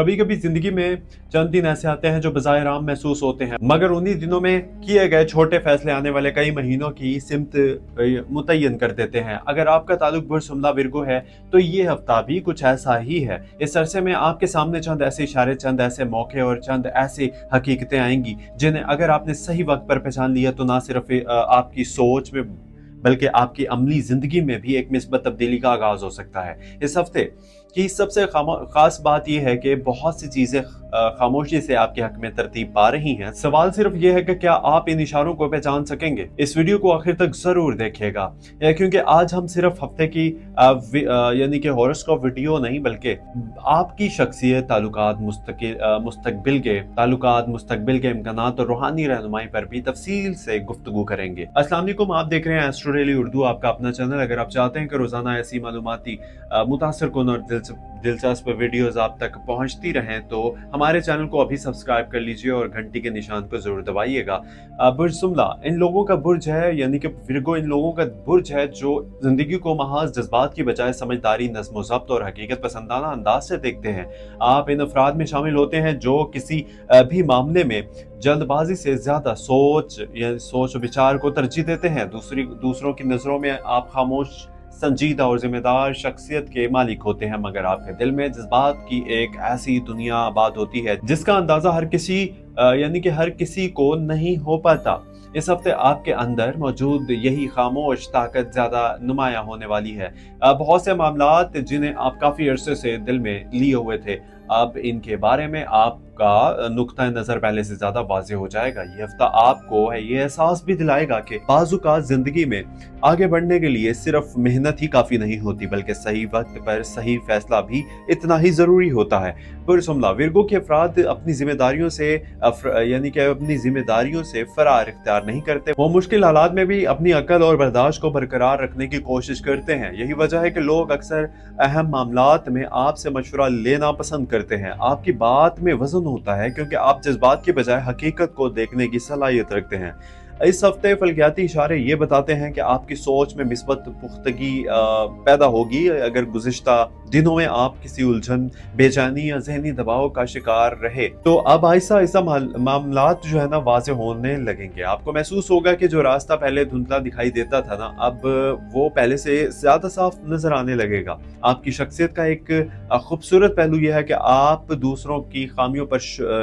कभी कभी जिंदगी में चंद दिन ऐसे आते हैं जो बजाय आराम महसूस होते हैं, मगर उन्हीं दिनों में किए गए छोटे फैसले आने वाले कई महीनों की सिमत मुतय्यन कर देते हैं। अगर आपका ताल्लुक बुर्ज शुमला विर्गो है तो ये हफ्ता भी कुछ ऐसा ही है। इस अरसे में आपके सामने चंद ऐसे इशारे, चंद ऐसे मौके और चंद ऐसी हकीकतें आएंगी जिन्हें अगर आपने सही वक्त पर पहचान लिया तो ना सिर्फ आपकी सोच में बल्कि आपकी अमली जिंदगी में भी एक मिस्बत तब्दीली का आगाज हो सकता है। इस हफ्ते की सबसे खास बात यह है कि बहुत सी चीजें खामोशी से आपके हक में तरतीब पा रही हैं। सवाल सिर्फ यह है कि क्या आप इन इशारों को पहचान सकेंगे। इस वीडियो को आखिर तक जरूर देखिएगा, क्योंकि आज हम सिर्फ हफ्ते की यानी कि हॉरोस्कोप वीडियो नहीं बल्कि आपकी शख्सियत, मुस्तकबिल के इम्कानात और रूहानी रहनुमाई पर भी तफसील से गुफ्तगू करेंगे। अस्सलाम वालेकुम, आप देख रहे हैं एस्ट्रो डेली उर्दू, आपका अपना चैनल। अगर आप चाहते हैं कि रोजाना ऐसी मालूमाती मुतासिरकुन और दिलचस्प वीडियोस आप तक पहुंचती रहें तो हमारे चैनल को अभी सब्सक्राइब कर लीजिए और घंटी के निशान को जरूर दबाइएगा। बुर्ज शुमला इन लोगों का बुर्ज है, यानी कि विर्गो इन लोगों का बुर्ज है जो जिंदगी को महज जज्बात की बजाय समझदारी, नज़्म ज़ब्त और हकीकत पसंदाना अंदाज से देखते हैं। आप इन अफराद में शामिल होते हैं जो किसी भी मामले में जल्दबाजी से ज्यादा सोच विचार को तरजीह देते हैं। दूसरों की नजरों में आप खामोश, संजीदा और जिम्मेदार शख्सियत के मालिक होते हैं, मगर आपके दिल में जज्बात की एक ऐसी दुनिया आबाद होती है जिसका अंदाजा हर किसी को नहीं हो पाता। इस हफ्ते आपके अंदर मौजूद यही खामोश ताकत ज्यादा नुमायां होने वाली है। बहुत से मामलात जिन्हें आप काफी अरसे से दिल में लिए हुए थे, अब इनके बारे में आपका नुक्ता नजर पहले से ज्यादा वाज़ेह हो जाएगा। ये हफ्ता आपको ये एहसास भी दिलाएगा कि बाज़-औक़ात जिंदगी में आगे बढ़ने के लिए सिर्फ मेहनत ही काफी नहीं होती, बल्कि सही वक्त पर सही फैसला भी इतना ही जरूरी होता है। बुर्ज शुमला विर्गो के अफराद अपनी जिम्मेदारियों से फरार इख्तियार नहीं करते। वो मुश्किल हालात में भी अपनी अकल और बर्दाश्त को बरकरार रखने की कोशिश करते हैं। यही वजह है कि लोग अक्सर अहम मामलात में आपसे मशवरा लेना पसंद करते हैं। आपकी बात में वजन होता है क्योंकि आप जज्बात के बजाय हकीकत को देखने की सलाहियत रखते हैं। इस हफ्ते फलकियाती इशारे ये बताते हैं कि आपकी सोच में मिस्बत पुख्तगी पैदा होगी। अगर गुज़िश्ता दिनों में आप किसी उलझन, बेचैनी या जहनी दबाव का शिकार रहे तो अब आहिस्ता आहिस्ता मामलात जो है ना वाज़ेह होने लगेंगे। आपको महसूस होगा कि जो रास्ता पहले धुंधला दिखाई देता था ना, अब वो पहले से ज्यादा साफ नजर आने लगेगा। आपकी शख्सियत का एक खूबसूरत पहलू यह है कि आप दूसरों की खामियों पर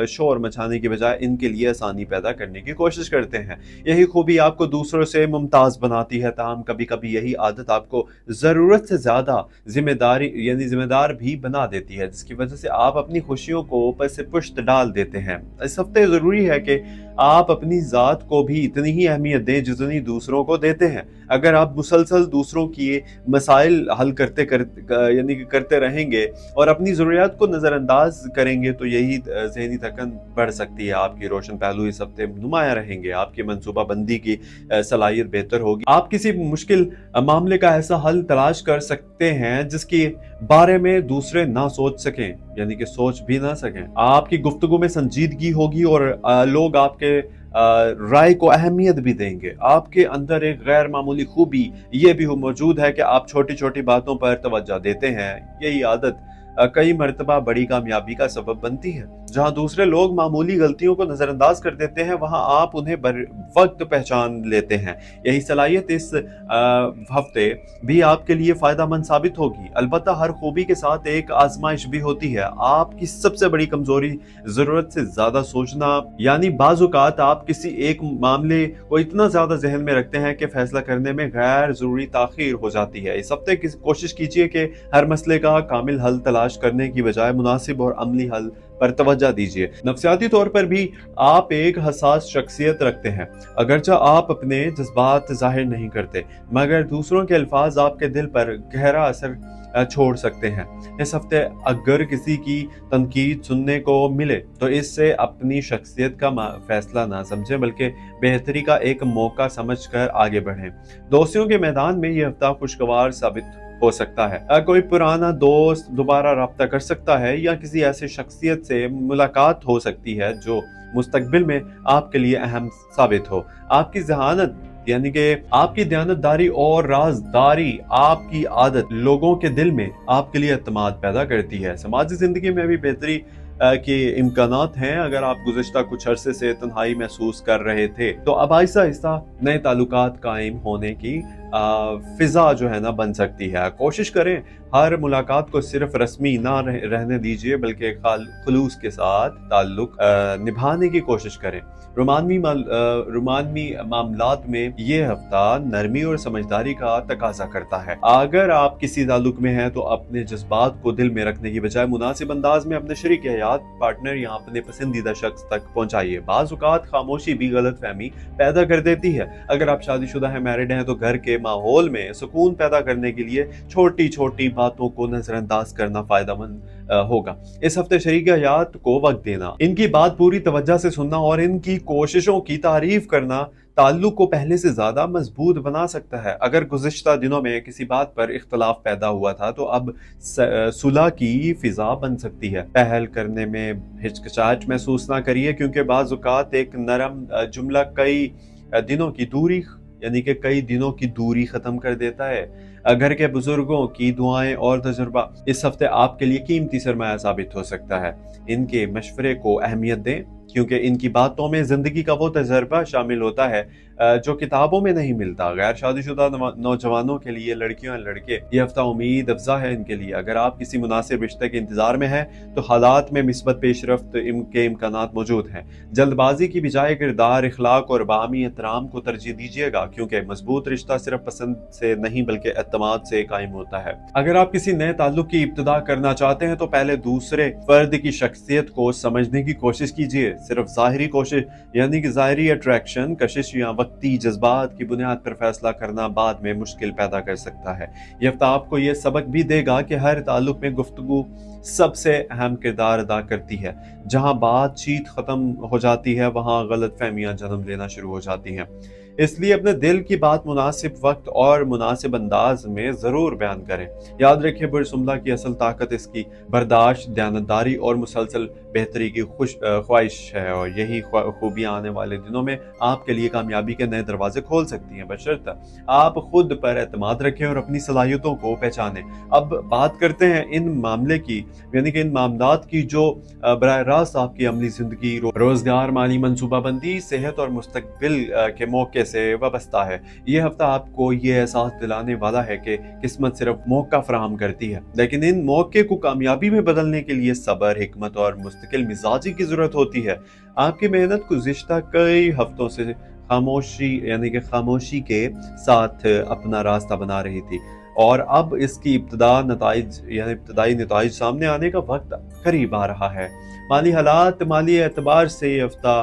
शोर मचाने की बजाय इनके लिए आसानी पैदा करने की कोशिश करते हैं। यही खूबी आपको दूसरों से मुमताज बनाती है। ताहम कभी कभी यही आदत आपको जरूरत से ज्यादा जिम्मेदार भी बना देती है, जिसकी वजह से आप अपनी खुशियों को ऊपर से पुश्त डाल देते हैं। इस हफ्ते जरूरी है कि आप अपनी जात को भी इतनी ही अहमियत दें जितनी दूसरों को देते हैं। अगर आप मुसलसल दूसरों की मसाइल हल करते रहेंगे और अपनी ज़रूरियात को नज़रअंदाज करेंगे तो यही ज़हनी थकन बढ़ सकती है। आपकी रोशन पहलू इस हफ्ते नुमायां रहेंगे। आपकी मनसूबा बंदी की सलाहियत बेहतर होगी। आप किसी मुश्किल मामले का ऐसा हल तलाश कर सकते हैं जिसके बारे में दूसरे ना सोच सकें, यानी कि सोच भी ना सकें। आपकी गुफ्तगू में संजीदगी होगी और लोग आपके राय को अहमियत भी देंगे। आपके अंदर एक गैर मामूली खूबी ये भी मौजूद है कि आप छोटी छोटी बातों पर तवज्जो देते हैं। यही आदत कई मर्तबा बड़ी कामयाबी का सबब बनती है। जहां दूसरे लोग मामूली गलतियों को नजरअंदाज कर देते हैं, वहां आप उन्हें वक्त पहचान लेते हैं। यही सलाहियत इस हफ्ते भी आपके लिए फायदेमंद साबित होगी। अलबत्ता हर खूबी के साथ एक आजमाइश भी होती है। आपकी सबसे बड़ी कमजोरी जरूरत से ज्यादा सोचना, यानी बाज़ औक़ात आप किसी एक मामले को इतना ज्यादा जहन में रखते हैं कि फैसला करने में गैर जरूरी ताखीर हो जाती है। इस हफ्ते कोशिश कीजिए कि हर मसले का कामिल हल तलाश करने की बजाय मुनासिब और अमली हल पर तवज्जो दीजिए। नफ्सियाती तौर पर भी आप एक हसास शख्सियत रखते हैं। अगरचे आप अपने जज्बात जाहिर नहीं करते, मगर दूसरों के अल्फाज आपके दिल पर गहरा असर छोड़ सकते हैं। इस हफ्ते अगर किसी की तनकीद सुनने को मिले तो इससे अपनी शख्सियत का फैसला ना समझें, बल्कि बेहतरी का एक मौका समझकर आगे बढ़ें। दोस्तियों के मैदान में यह हफ्ता खुशगवार साबित हो सकता है। कोई पुराना दोस्त दोबारा राब्ता कर सकता है या किसी ऐसे शख्सियत से मुलाकात हो सकती है जो मुस्तकबिल में आपके लिए अहम साबित हो। आपकी जहानत यानी कि आपकी दयानतदारी और राजदारी, आपकी आदत लोगों के दिल में आपके लिए एतमाद पैदा करती है। समाजी जिंदगी में भी बेहतरी के इम्कानात हैं। अगर आप गुज़िश्ता कुछ अरसे से तन्हाई महसूस कर रहे थे तो अब आहिस्ता आहिस्ता नए ताल्लुकात कायम होने की फ़िज़ा जो है ना बन सकती है। कोशिश करें हर मुलाकात को सिर्फ रस्मी ना रहने दीजिए, बल्कि खुलूस के साथ ताल्लुक निभाने की कोशिश करें। रोमानवी मामलात में ये हफ्ता नरमी और समझदारी का तकाजा करता है। अगर आप किसी ताल्लुक में हैं तो अपने जज्बात को दिल में रखने की बजाय मुनासिब अंदाज में अपने शरीक हयात, पार्टनर या अपने पसंदीदा शख्स तक पहुंचाइए। बाज़ औक़ात खामोशी भी गलतफहमी पैदा कर देती है। अगर आप शादीशुदा हैं, मैरिड हैं, तो घर के माहौल में सुकून पैदा करने के लिए छोटी छोटी बातों को नजरअंदाज करना फायदेमंद होगा। इस हफ्ते शरीक हयात को वक्त देना, इनकी बात पूरी तवज्जो से सुनना और इनकी कोशिशों की तारीफ करना ताल्लुक को पहले से ज्यादा मजबूत बना सकता है। अगर गुज़िश्ता दिनों में किसी बात पर इख्तलाफ पैदा हुआ था तो अब सुलह की फिजा बन सकती है। पहल करने में हिचकिचाहट महसूस ना करिए, क्योंकि बाज़ औक़ात एक नरम जुमला दिनों की दूरी यानी कि कई दिनों की दूरी खत्म कर देता है। घर के बुजुर्गों की दुआएं और तजुर्बा इस हफ्ते आपके लिए कीमती सरमाया साबित हो सकता है। इनके मशवरे को अहमियत दें, क्योंकि इनकी बातों में जिंदगी का वो तजर्बा शामिल होता है जो किताबों में नहीं मिलता। गैर शादीशुदा नौजवानों के लिए, लड़कियों या लड़के, ये हफ्ता उम्मीद अफजा है इनके लिए। अगर आप किसी मुनासिब रिश्ते के इंतजार में हैं तो हालात में मिस्बत पेशरफ्त के इम्कानात मौजूद हैं। जल्दबाजी की बजाय किरदार, इखलाक और बाहमी एहतराम को तरजीह दीजिएगा, क्योंकि मजबूत रिश्ता सिर्फ पसंद से नहीं बल्कि एतमाद से कायम होता है। अगर आप किसी नए ताल्लुक की इब्तिदा करना चाहते हैं तो पहले दूसरे फर्द की शख्सियत को समझने की कोशिश कीजिए। सिर्फ ज़ाहिरी कोशिश यानी कि ज़ाहिरी अट्रैक्शन, कशिश या वक्ती जज्बात की बुनियाद पर फैसला करना बाद में मुश्किल पैदा कर सकता है। ये हफ्ता आपको ये सबक भी देगा कि हर ताल्लुक में गुफ्तगू सबसे अहम किरदार अदा करती है। जहां बातचीत खत्म हो जाती है वहां गलतफहमियां जन्म लेना शुरू हो जाती हैं। इसलिए अपने दिल की बात मुनासिब वक्त और मुनासिब अंदाज में जरूर बयान करें। याद रखिए, बुरसुमला की असल ताकत इसकी बर्दाश्त, दयानतदारी और मुसलसल बेहतरी की ख्वाहिश है, और यही खूबियां आने वाले दिनों में आपके लिए कामयाबी के नए दरवाजे खोल सकती हैं, बशर्ते आप खुद पर एतमाद रखें और अपनी सलाहियतों को पहचानें। अब बात करते हैं इन मामले की, यानी कि इन मामलात की जो बराह रास्त आपकी अमली जिंदगी, रोजगार, माली मनसूबाबंदी, सेहत और मुस्तकबिल के मौके से वाबस्ता है। ये हफ्ता आपको ये एहसास दिलाने वाला है कि किस्मत सिर्फ मौका फराहम करती है, लेकिन इन मौके को कामयाबी में बदलने के लिए सब्र, हिकमत और मुस्तकिल मिजाजी की जरूरत होती है। आपकी मेहनत गुज़िश्ता कई हफ्तों से खामोशी के साथ अपना रास्ता बना रही थी, और अब इसकी इब्तदाई नताइज सामने आने का वक्त करीब आ रहा है। माली हालात, माली एतबार से ये हफ्ता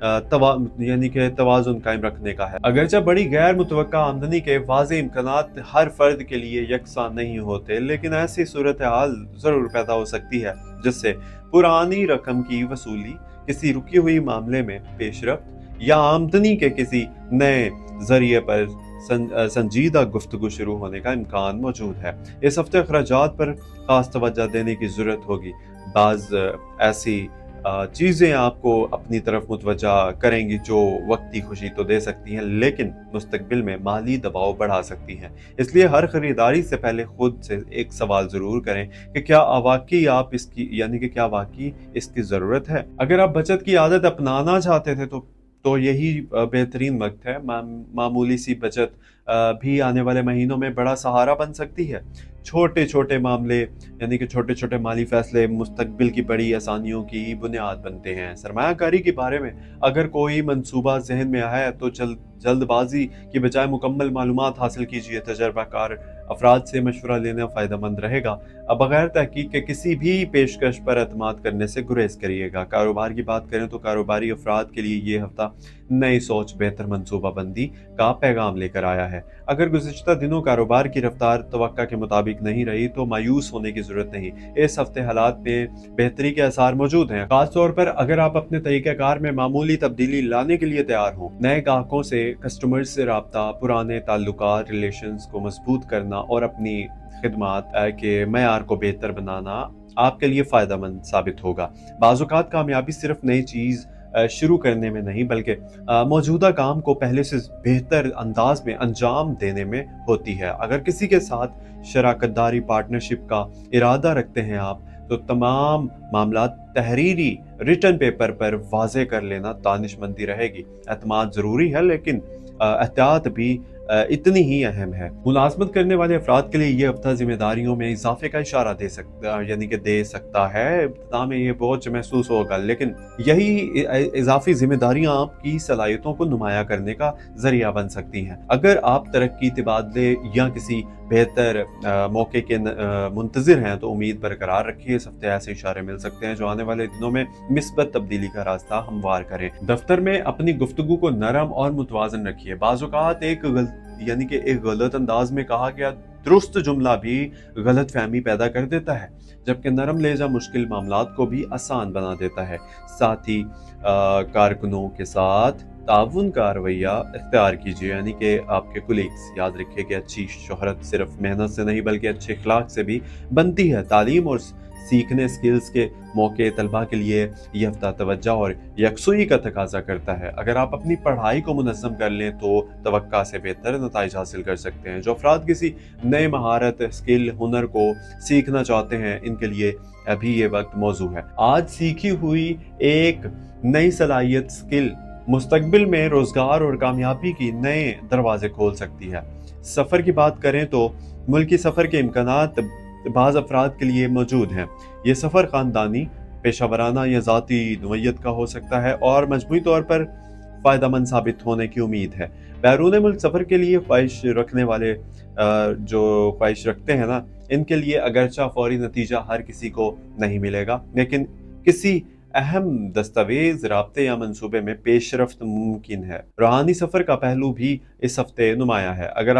यानी कि तवाज़ुन कायम रखने का है। अगरचे बड़ी गैर मुतवक्का आमदनी के वाज़े इम्कानात हर फर्द के लिए यकसा नहीं होते, लेकिन ऐसी सूरत हाल जरूर पैदा हो सकती है जिससे पुरानी रकम की वसूली, किसी रुकी हुई मामले में पेशरफ्त या आमदनी के किसी नए जरिए पर संजीदा गुफ्तगू शुरू होने का इम्कान मौजूद है। इस हफ्ते अखराजात पर खास तवज्जो देने की जरूरत होगी। बाज़ ऐसी चीज़ें आपको अपनी तरफ मुतवज्जा करेंगी जो वक्ती खुशी तो दे सकती हैं, लेकिन मुस्तकबिल में माली दबाव बढ़ा सकती हैं। इसलिए हर खरीदारी से पहले खुद से एक सवाल ज़रूर करें कि क्या वाकई इसकी ज़रूरत है। अगर आप बचत की आदत अपनाना चाहते थे तो यही बेहतरीन वक्त है। मामूली सी बचत भी आने वाले महीनों में बड़ा सहारा बन सकती है। छोटे छोटे मामले यानी कि छोटे छोटे माली फैसले मुस्तकबिल की बड़ी आसानियों की बुनियाद बनते हैं। सरमायाकारी के बारे में अगर कोई मंसूबा जहन में आया तो जल्दबाजी की बजाय मुकम्मल मालूमात हासिल कीजिए। तजर्बाकार अफराद से मशवरा लेना फ़ायदेमंद रहेगा। बगैर तहकीक के किसी भी पेशकश पर एतमाद करने से गुरेज करिएगा। कारोबार की बात करें तो कारोबारी अफराद के लिए ये हफ्ता नई सोच, बेहतर मनसूबाबंदी का पैगाम लेकर आया है। अगर गुज़िश्ता दिनों कारोबार की रफ्तार तवक्का के मुताबिक नहीं रही तो मायूस होने की जरूरत नहीं। इस हफ्ते हालात में बेहतरी के आसार मौजूद हैं, खासतौर पर अगर आप अपने तरीक़ाकार में मामूली तब्दीली लाने के लिए तैयार हों। नए ग्राहकों से, कस्टमर से रब्ता, पुराने ताल्लुकात, रिलेशंस को मजबूत करना और अपनी खिदमात के मयार को बेहतर बनाना आपके लिए फ़ायदेमंद साबित होगा। बाज़-औक़ात कामयाबी सिर्फ नई चीज़ शुरू करने में नहीं बल्कि मौजूदा काम को पहले से बेहतर अंदाज में अंजाम देने में होती है। अगर किसी के साथ शराकत दारी, पार्टनरशिप का इरादा रखते हैं आप, तो तमाम मामलात तहरीरी रिटन पेपर पर वाज़े कर लेना दानिशमंदी रहेगी। एतमाद ज़रूरी है, लेकिन एहतियात भी इतनी ही अहम है। मुलाजमत करने वाले अफराद के लिए ये हफ्ता जिम्मेदारियों में इजाफे का इशारा दे सकता, यानी कि दे सकता है। इब्तिदा में ये बोझ महसूस होगा, लेकिन यही इजाफी जिम्मेदारियां आपकी सलाहियतों को नुमाया करने का जरिया बन सकती हैं। अगर आप तरक्की, तबादले या किसी बेहतर मौके के मुंतजिर हैं तो उम्मीद बरकरार रखिए। इस हफ्ते ऐसे इशारे मिल सकते हैं जो आने वाले दिनों में मिस्बत तब्दीली का रास्ता हमवार करें। दफ्तर में अपनी गुफ्तगू को नरम और मुतवाजन रखिए। बाज़ औक़ात एक गलत अंदाज में कहा गया दुरुस्त जुमला भी गलत फहमी पैदा कर देता है, जबकि नरम लहजा मुश्किल मामलात को भी आसान बना देता है। साथ ही कारकुनों के साथ ताउन का रवैया इख्तियार कीजिए, यानी कि आपके कुलीग्स। याद रखिए कि अच्छी शोहरत सिर्फ मेहनत से नहीं बल्कि अच्छे अखलाक से भी बनती है। तालीम और सीखने स्किल्स के मौके तलबा के लिए यह हफ्ता तवज्जो और यकसुई का तकाजा करता है। अगर आप अपनी पढ़ाई को मुनज़्ज़म कर लें तो तवक्का से बेहतर नताइज हासिल कर सकते हैं। जो अफराद किसी नए महारत, स्किल, हुनर को सीखना चाहते हैं, इनके लिए अभी ये वक्त मौजू है। आज सीखी हुई एक नई सलाहियत, स्किल मुस्तकबिल में रोजगार और कामयाबी की नए दरवाजे खोल सकती है। सफ़र की बात करें तो मुल्की सफ़र के इम्कानात बाज़ अफराद के लिए मौजूद हैं। ये सफ़र ख़ानदानी, पेशावराना या ज़ाती नोयत का हो सकता है और मजमूई तौर पर फ़ायदेमंद साबित होने की उम्मीद है। बैरून मुल्क सफ़र के लिए ख्वाहिश रखने वाले जो ख्वाहिश रखते हैं ना, इनके लिए अगरचा फौरी नतीजा हर किसी को नहीं मिलेगा, लेकिन किसी अहम दस्तावेज, राब्ते या मंसूबे में पेशरफ्त मुमकिन है। रूहानी सफ़र का पहलू भी इस हफ्ते नुमाया है। अगर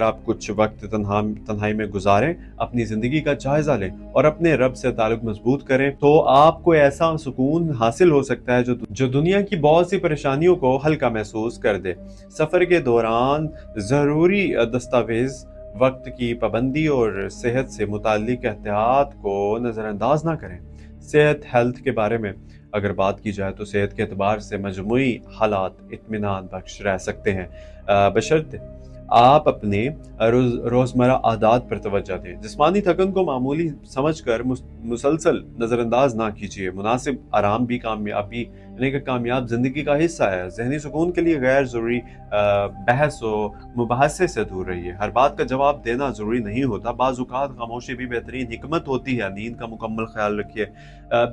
आप कुछ वक्त तन्हाई में गुजारें, अपनी ज़िंदगी का जायज़ा लें और अपने रब से ताल्लुक़ मजबूत करें, तो आपको ऐसा सुकून हासिल हो सकता है जो दुनिया की बहुत सी परेशानियों को हल्का महसूस कर दे। सफ़र के दौरान ज़रूरी दस्तावेज, वक्त की पाबंदी और सेहत से मुताल्लिक एहतियात को नज़रअंदाज ना करें। सेहत, हेल्थ के बारे में अगर बात की जाए तो सेहत के एतबार से मजमूई हालात इत्मीनान बख्श रह सकते हैं, बशर्ते आप अपने रोज़मर्रा आदात पर तवज्जो दें। जिस्मानी थकन को मामूली समझकर मुसलसल नज़रअंदाज ना कीजिए। मुनासिब आराम भी कामयाबी, यानी कि कामयाब ज़िंदगी का हिस्सा है। ज़हनी सुकून के लिए गैर ज़रूरी बहस व मुबाहसे से दूर रहिए। हर बात का जवाब देना ज़रूरी नहीं होता। बाज़ औक़ात खामोशी भी बेहतरीन हिकमत होती है। नींद का मुकम्मल ख्याल रखिए।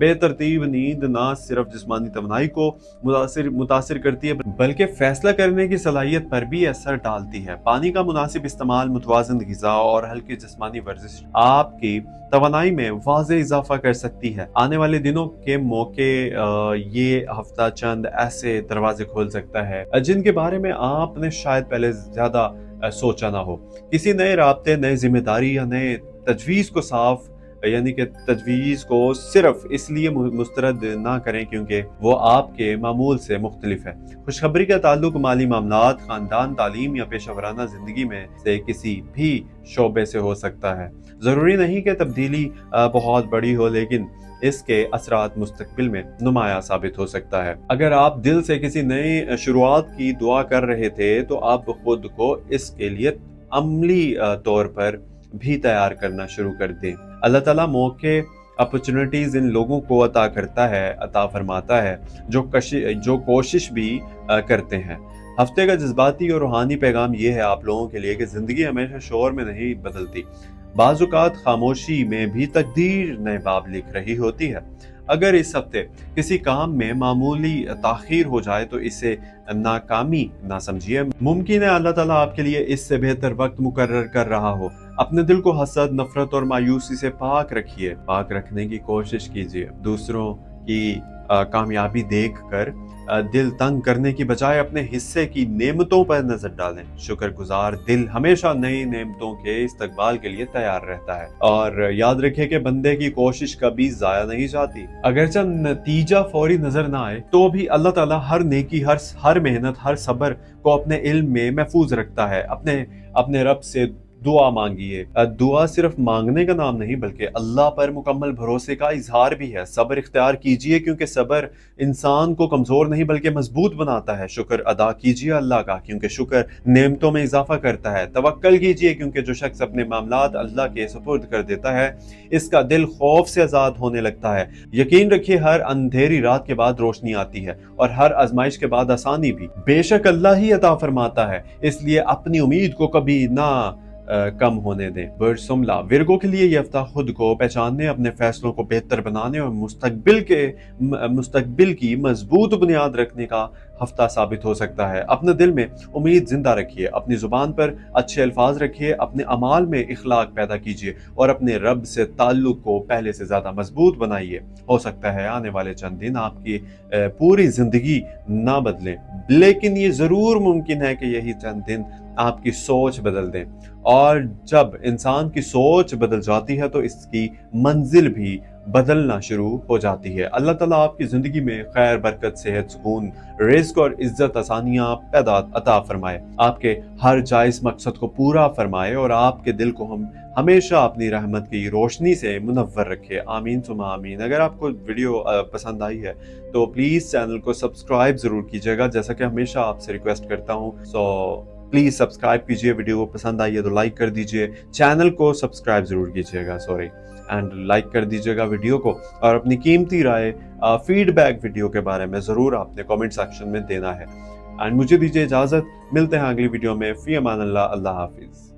बेतरतीब नींद ना सिर्फ जिस्मानी तवानाई को मुतासिर करती है, बल्कि फैसला करने की सलाहियत पर भी असर डालती है। पानी का मुनासिब इस्तेमाल, मुतवाज़न ग़िज़ा और हल्की जिस्मानी वर्जिश आपकी तवानाई में वाज़े इजाफा कर सकती है। आने वाले दिनों के मौके ये हफ्ता चंद ऐसे दरवाजे खोल सकता है जिनके बारे में आपने शायद पहले ज़्यादा सोचा ना हो। किसी नए राब्ते, नए जिम्मेदारी या नए तजवीज़ को तजवीज़ को सिर्फ इसलिए मुस्तरद ना करें क्योंकि वो आपके मामूल से मुख्तलिफ है। खुशखबरी का ताल्लुक माली मामलात, खानदान, तालीम या पेशा वराना जिंदगी में से किसी भी शोबे से हो सकता है। ज़रूरी नहीं कि तब्दीली बहुत बड़ी हो, लेकिन इसके असरात मुस्तकबिल में नुमाया साबित हो सकता है। अगर आप दिल से किसी नई शुरुआत की दुआ कर रहे थे तो आप खुद को इसके लिए अमली तौर पर भी तैयार करना शुरू कर दें। अल्लाह ताला मौके, अपॉर्चुनिटीज इन लोगों को अता फरमाता है जो कोशिश भी करते हैं। हफ्ते का जज्बाती और रूहानी पैगाम ये है आप लोगों के लिए कि जिंदगी हमेशा शोर में नहीं बदलती। बाज़ औक़ात खामोशी में भी तकदीर नए बाब लिख रही होती है। अगर इस हफ्ते किसी काम में मामूली ताख़ीर हो जाए तो इसे नाकामी ना समझिए। मुमकिन है अल्लाह ताला आपके लिए इससे बेहतर वक्त मुकर्रर कर रहा हो। अपने दिल को हसद, नफरत और मायूसी से पाक रखिए। पाक रखने की कोशिश कीजिए। दूसरों की कामयाबी देखकर दिल तंग करने की बजाय अपने हिस्से की नेमतों पर नजर डालें। शुक्रगुजार दिल हमेशा नई नेमतों के इस्तकबाल के लिए तैयार रहता है। और याद रखें कि बंदे की कोशिश कभी जाया नहीं जाती। अगरचे नतीजा फौरी नजर ना आए तो भी अल्लाह ताला हर नेकी, हर मेहनत, हर सब्र को अपने इल्म में महफूज रखता है। अपने रब से दुआ मांगिए। दुआ सिर्फ मांगने का नाम नहीं बल्कि अल्लाह पर मुकम्मल भरोसे का इजहार भी है। सब्र इख्तियार कीजिए क्योंकि सब्र इंसान को कमजोर नहीं बल्कि मजबूत बनाता है। शुक्र अदा कीजिए अल्लाह का क्योंकि शुक्र नेमतों में इजाफा करता है। तवक्कल कीजिए क्योंकि जो शख्स अपने मामलात अल्लाह के सुपुर्द कर देता है इसका दिल खौफ से आजाद होने लगता है। यकीन रखिए हर अंधेरी रात के बाद रोशनी आती है और हर आजमाइश के बाद आसानी भी बेशक अल्लाह ही अता फरमाता है, इसलिए अपनी उम्मीद को कभी ना कम होने दें। वर्ड जुमला विर्गो के लिए ये हफ्ता खुद को पहचानने, अपने फैसलों को बेहतर बनाने और मुस्तकबिल की मजबूत बुनियाद रखने का हफ्ता साबित हो सकता है। अपने दिल में उम्मीद जिंदा रखिए, अपनी जुबान पर अच्छे अल्फाज रखिए, अपने अमाल में इखलाक पैदा कीजिए और अपने रब से ताल्लुक को पहले से ज्यादा मजबूत बनाइए। हो सकता है आने वाले चंद दिन आपकी पूरी जिंदगी ना बदलें, लेकिन ये जरूर मुमकिन है कि यही चंद दिन आपकी सोच बदल दें, और जब इंसान की सोच बदल जाती है तो इसकी मंजिल भी बदलना शुरू हो जाती है। अल्लाह ताला आपकी जिंदगी में खैर, बरकत, सेहत, सुकून, रिज़्क और इज्जत, आसानियां पैदा अता फरमाए, आपके हर जायज मकसद को पूरा फरमाए और आपके दिल को हम हमेशा अपनी रहमत की रोशनी से मुनव्वर रखे। आमीन सुमा आमीन। अगर आपको वीडियो पसंद आई है तो प्लीज़ चैनल को सब्सक्राइब ज़रूर कीजिएगा, जैसा कि हमेशा आपसे रिक्वेस्ट करता हूँ। प्लीज़ सब्सक्राइब कीजिए, वीडियो को पसंद आई है तो लाइक कर दीजिए, चैनल को सब्सक्राइब ज़रूर कीजिएगा एंड लाइक कर दीजिएगा वीडियो को, और अपनी कीमती राय फीडबैक वीडियो के बारे में ज़रूर आपने कमेंट सेक्शन में देना है। एंड मुझे दीजिए इजाज़त, मिलते हैं अगली वीडियो में। फ़ी अमान अल्लाह, अल्लाह हाफिज़।